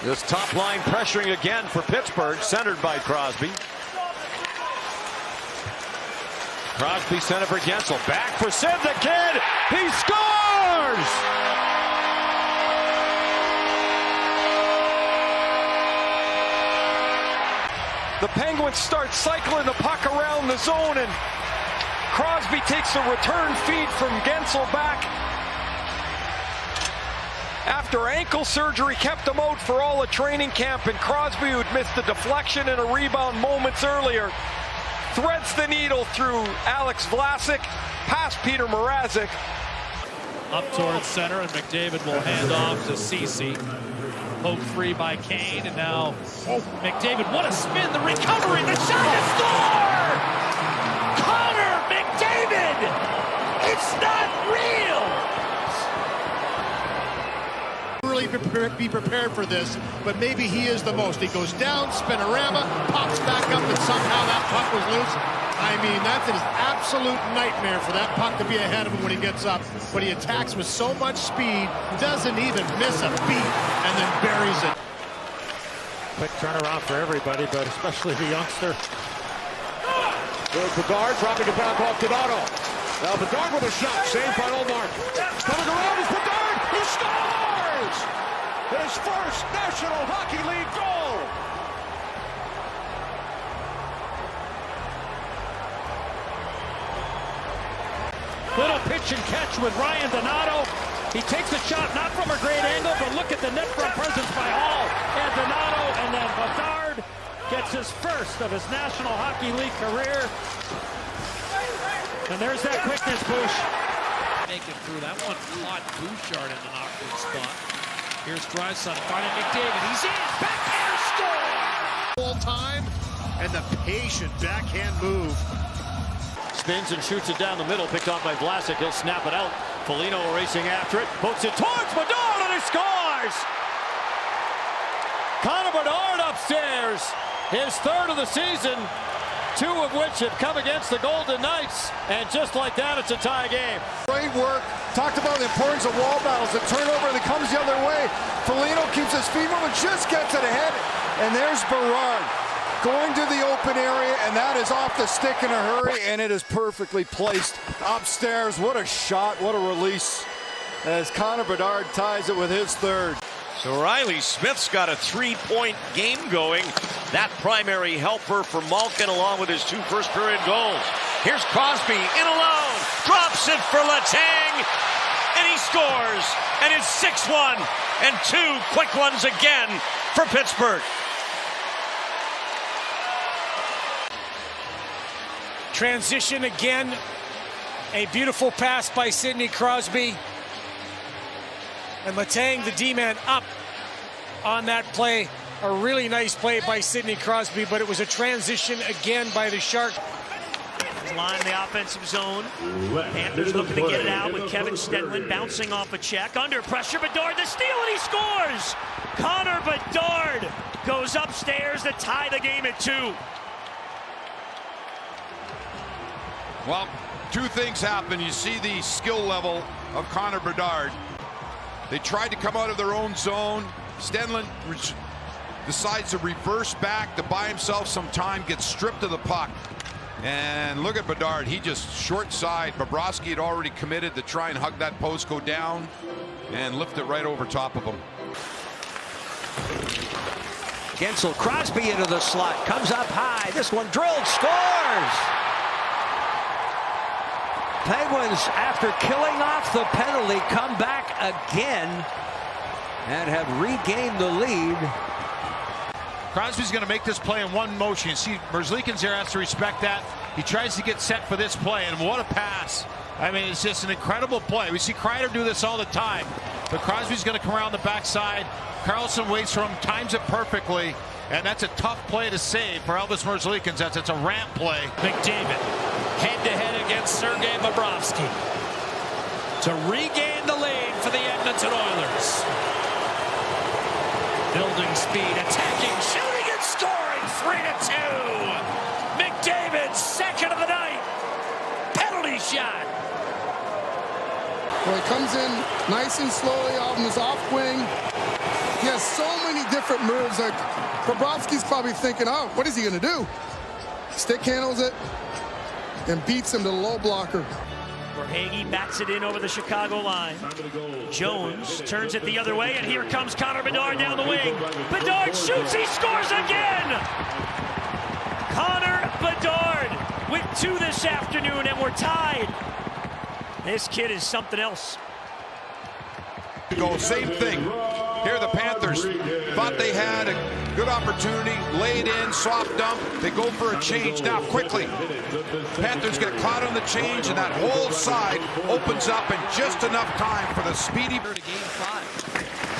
This top line pressuring again for Pittsburgh, centered by Crosby. Crosby sent it for Gensel. Back for Sid the Kid. He scores! The Penguins start cycling the puck around the zone, and Crosby takes the return feed from Gensel back. After ankle surgery kept him out for all of training camp, and Crosby, who'd missed a deflection and a rebound moments earlier, threads the needle through Alex Vlasic, past Peter Mrazek. Up towards center, and McDavid will hand off to Ceci. Poke free by Kane, and now McDavid, what a spin, the recovery, the shot to score! Connor McDavid! It's not real! Really be prepared for this, but maybe he is the most. He goes down, spinorama, pops back up, and somehow that puck was loose. I mean, that's an absolute nightmare for that puck to be ahead of him when he gets up. But he attacks with so much speed, doesn't even miss a beat, and then buries it. Quick turnaround for everybody, but especially the youngster. There's Bedard dropping it back off Donato. Now Bedard with a shot, saved by Olmark. Coming around is Bedard, he scores! His first National Hockey League goal! Little pitch and catch with Ryan Donato. He takes a shot, not from a great angle, but look at the net front presence by Hall and Donato, and then Bedard gets his first of his National Hockey League career. And there's that quickness, Bush. Make it through. That one caught Bouchard in an awkward spot. Here's Drysdale finding McDavid. He's in. Backhand score! Full time, and the patient backhand move. Spins and shoots it down the middle, picked off by Vlasic. He'll snap it out. Foligno racing after it, pokes it towards Bedard, and he scores! Connor Bedard upstairs, his third of the season, two of which have come against the Golden Knights, and just like that, it's a tie game. Great work. Talked about the importance of wall battles. The turnover that comes the other way. Foligno keeps his feet moving, just gets it ahead, and there's Bedard going to the open area, and that is off the stick in a hurry, and it is perfectly placed upstairs. What a shot, what a release, as Connor Bedard ties it with his third. So Riley Smith's got a 3-point game going. That primary helper for Malkin, along with his two first period goals. Here's Crosby in alone, drops it for Letang, and he scores, and it's 6-1, and two quick ones again for Pittsburgh. Transition again, a beautiful pass by Sidney Crosby, and Letang, the D-man, up on that play. A really nice play by Sidney Crosby, but it was a transition again by the Shark. Line the offensive zone. Panthers looking to get it out with Kevin Stenlund bouncing off a check. Under pressure, Bedard the steal, and he scores! Connor Bedard goes upstairs to tie the game at 2. Well, two things happen. You see the skill level of Connor Bedard. They tried to come out of their own zone. Stenlund decides to reverse back to buy himself some time, gets stripped of the puck. And look at Bedard. He just short side. Bobrovsky had already committed to try and hug that post, go down, and lift it right over top of him. Gensel, Crosby into the slot, comes up high. This one drilled, scores! Penguins, after killing off the penalty, come back again and have regained the lead. Crosby's going to make this play in one motion. You see, Merzlikins there has to respect that. He tries to get set for this play, and what a pass. I mean, it's just an incredible play. We see Kreider do this all the time, but Crosby's going to come around the backside. Carlson waits for him, times it perfectly, and that's a tough play to save for Elvis Merzlikins. It's a ramp play. McDavid head-to-head against Sergei Bobrovsky to regain the lead for the Edmonton Oilers. Building speed, attacking, shooting, and scoring. 3-2. McDavid, second of the night. Penalty shot. Well, he comes in nice and slowly on his off wing. has so many different moves. Like, Bobrovsky's probably thinking, oh, what is he going to do? Stick handles it and beats him to the low blocker. Verhaeghe bats it in over the Chicago line. Jones turns it the other way, and here comes Connor Bedard down the wing. Bedard shoots, he scores again! Connor Bedard with 2 this afternoon, and we're tied. This kid is something else. Same thing. Here the Panthers thought they had a good opportunity, laid in, soft dump. They go for a change now quickly. Panthers get caught on the change, and that whole side opens up in just enough time for the speedy. To game 5.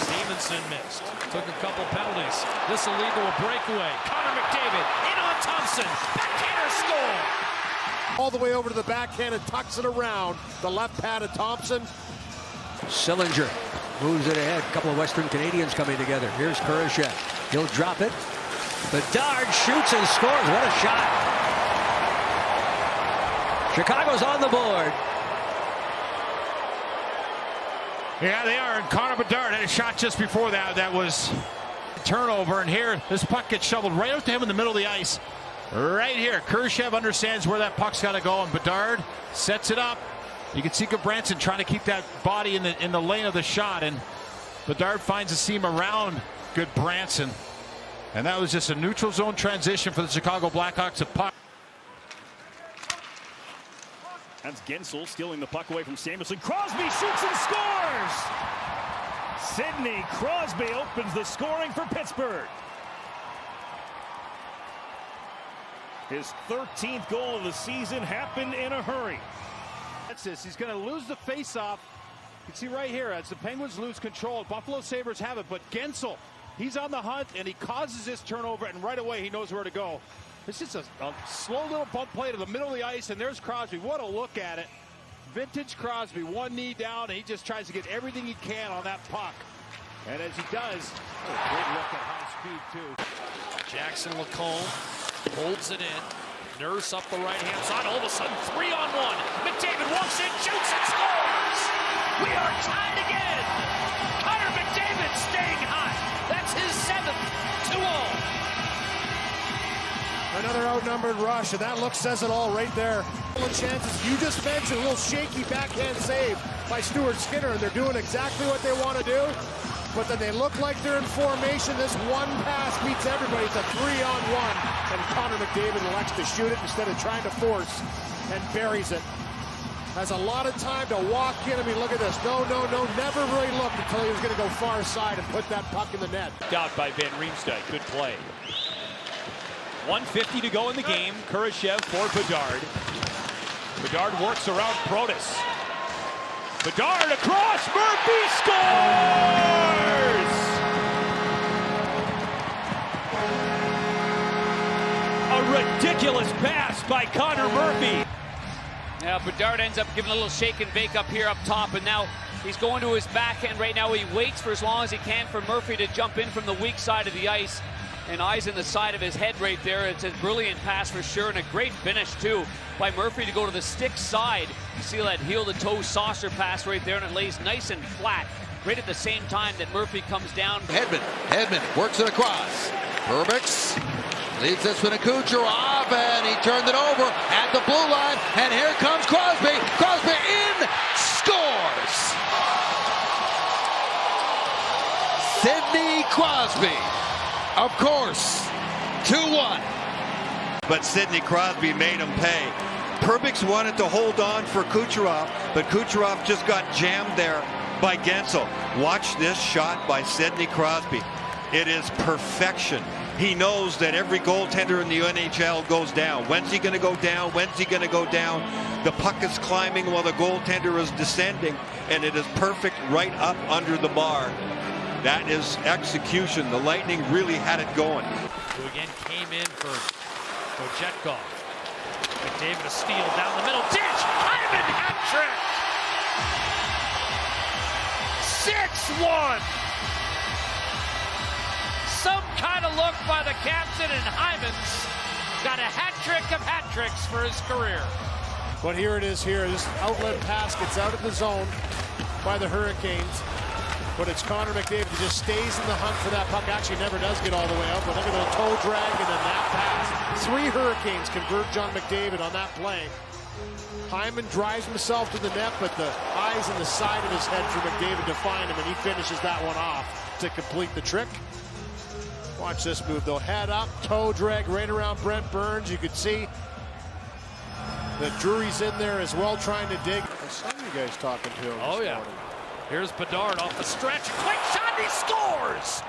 Stevenson missed. Took a couple penalties. This will lead to a breakaway. Connor McDavid in on Thompson. Backhander score. All the way over to the backhand and tucks it around. The left pad of Thompson. Sillinger moves it ahead. A couple of Western Canadians coming together. Here's Kurashev. He'll drop it. Bedard shoots and scores. What a shot. Chicago's on the board. Yeah, they are. And Connor Bedard had a shot just before that. That was a turnover. And here, this puck gets shoveled right up to him in the middle of the ice. Right here. Kurashev understands where that puck's got to go, and Bedard sets it up. You can see Branson trying to keep that body in the lane of the shot, and Bedard finds a seam around good Branson. And that was just a neutral zone transition for the Chicago Blackhawks. A puck. That's Gensel stealing the puck away from Samuelson. Crosby shoots and scores! Sidney Crosby opens the scoring for Pittsburgh. His 13th goal of the season happened in a hurry. That's this. He's going to lose the face-off. You can see right here as the Penguins lose control. Buffalo Sabres have it, but Gensel, he's on the hunt, and he causes this turnover, and right away he knows where to go. It's just a slow little bump play to the middle of the ice, and there's Crosby. What a look at it. Vintage Crosby, one knee down, and he just tries to get everything he can on that puck. And as he does, a great look at high speed, too. Jackson Lacombe holds it in. Nurse up the right-hand side. All of a sudden, 3-on-1. McDavid walks in, shoots, and scores! We are tied again! Connor McDavid staying hot. That's his 7th, 2-0. Another outnumbered rush, and that look says it all right there. Chances you just mentioned, a little shaky backhand save by Stuart Skinner, and they're doing exactly what they want to do. But then they look like they're in formation. This one pass beats everybody. It's a 3-on-1, and Connor McDavid elects to shoot it instead of trying to force, and buries it. Has a lot of time to walk in. I mean, look at this. No, never really looked until he was going to go far side and put that puck in the net. Out by Van Riemsdyk. Good play. 1:50 to go in the game. Kurashev for Bedard. Bedard works around Protas. Bedard across. Murphy scores! A ridiculous pass by Connor Murphy. Now Bedard ends up giving a little shake and bake up here up top, and now he's going to his backhand right now. He waits for as long as he can for Murphy to jump in from the weak side of the ice, and eyes in the side of his head right there. It's a brilliant pass for sure, and a great finish too by Murphy to go to the stick side. You see that heel-to-toe saucer pass right there, and it lays nice and flat right at the same time that Murphy comes down. Hedman works it across. Perbix leads this one to Kucherov, and he turned it over at the blue line, and here comes Crosby. Crosby in, scores! Sidney Crosby, of course, 2-1. But Sidney Crosby made him pay. Perbix wanted to hold on for Kucherov, but Kucherov just got jammed there by Gensel. Watch this shot by Sidney Crosby. It is perfection. He knows that every goaltender in the NHL goes down. When's he going to go down? When's he going to go down? The puck is climbing while the goaltender is descending, and it is perfect right up under the bar. That is execution. The Lightning really had it going. Who again came in for Kochetkov. McDavid a steal down the middle. Dish! Hyman hat trick! 6-1! Some kind of look by the captain, and Hyman's got a hat trick of hat tricks for his career. But here it is here. This outlet pass gets out of the zone by the Hurricanes. But it's Connor McDavid that just stays in the hunt for that puck. Actually never does get all the way out, but look at the toe drag and then that pass. 3 Hurricanes converge on McDavid on that play. Hyman drives himself to the net, but the eyes in the side of his head for McDavid to find him, and he finishes that one off to complete the trick. Watch this move though, head up, toe drag right around Brent Burns. You could see that Drury's in there as well trying to dig. I saw you guys talking to him. Oh yeah. Here's Bedard off the stretch. Quick shot, and he scores!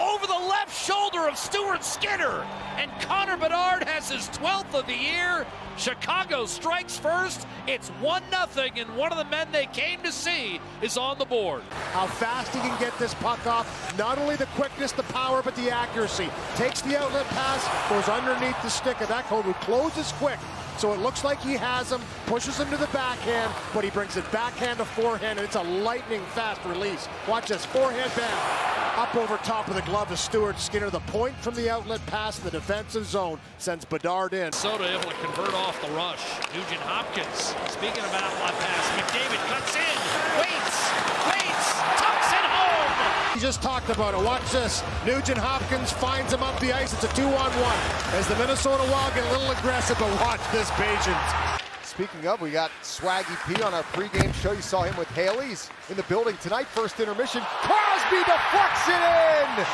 Over the left shoulder of Stuart Skinner. And Connor Bedard has his 12th of the year. Chicago strikes first. It's 1-0, and one of the men they came to see is on the board. How fast he can get this puck off. Not only the quickness, the power, but the accuracy. Takes the outlet pass, goes underneath the stick of Ekholm, who closes quick. So it looks like he has him, pushes him to the backhand, but he brings it backhand to forehand, and it's a lightning fast release. Watch this, forehand bam. Up over top of the glove of Stuart Skinner. The point from the outlet pass in the defensive zone sends Bedard in. Soda able to convert off the rush. Nugent Hopkins, speaking of outlet pass, McDavid cuts in, waits, tucks it home. He just talked about it. Watch this. Nugent Hopkins finds him up the ice. It's a 2-on-1. As the Minnesota Wild get a little aggressive, but watch this patience. Speaking of, we got Swaggy P on our pregame show. You saw him with Haley's in the building tonight. First intermission. Crosby deflects it in.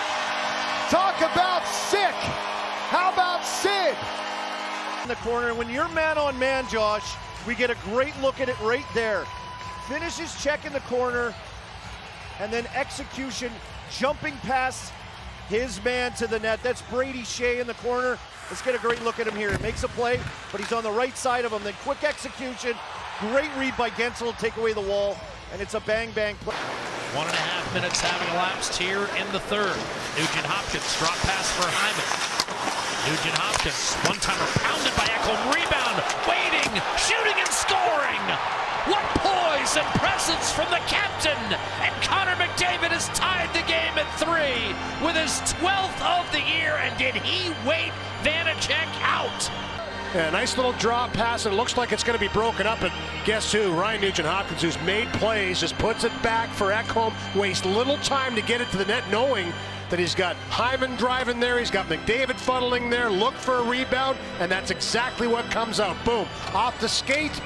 Talk about sick. How about Sid? In the corner. When you're man on man, Josh, we get a great look at it right there. Finishes check in the corner, and then execution, jumping past his man to the net. That's Brady Shea in the corner. Let's get a great look at him here. Makes a play, but he's on the right side of him. Then quick execution. Great read by Gensel to take away the wall, and it's a bang-bang play. 1.5 minutes having elapsed here in the third. Nugent Hopkins, drop pass for Hyman. Nugent Hopkins, one-timer pounded by Ekholm, rebound, waiting, shooting and scoring. What poise and presence from the captain! And Connor McDavid has tied the game at 3 with his 12th of the year. And did he wait Vanacek out? Yeah, nice little drop pass, and it looks like it's going to be broken up, and guess who? Ryan Nugent-Hopkins, who's made plays, just puts it back for Ekholm, wastes little time to get it to the net, knowing that he's got Hyman driving there, he's got McDavid funneling there, look for a rebound, and that's exactly what comes out. Boom, off the skate,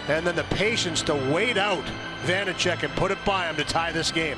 and then the patience to wait out Vanacek and put it by him to tie this game.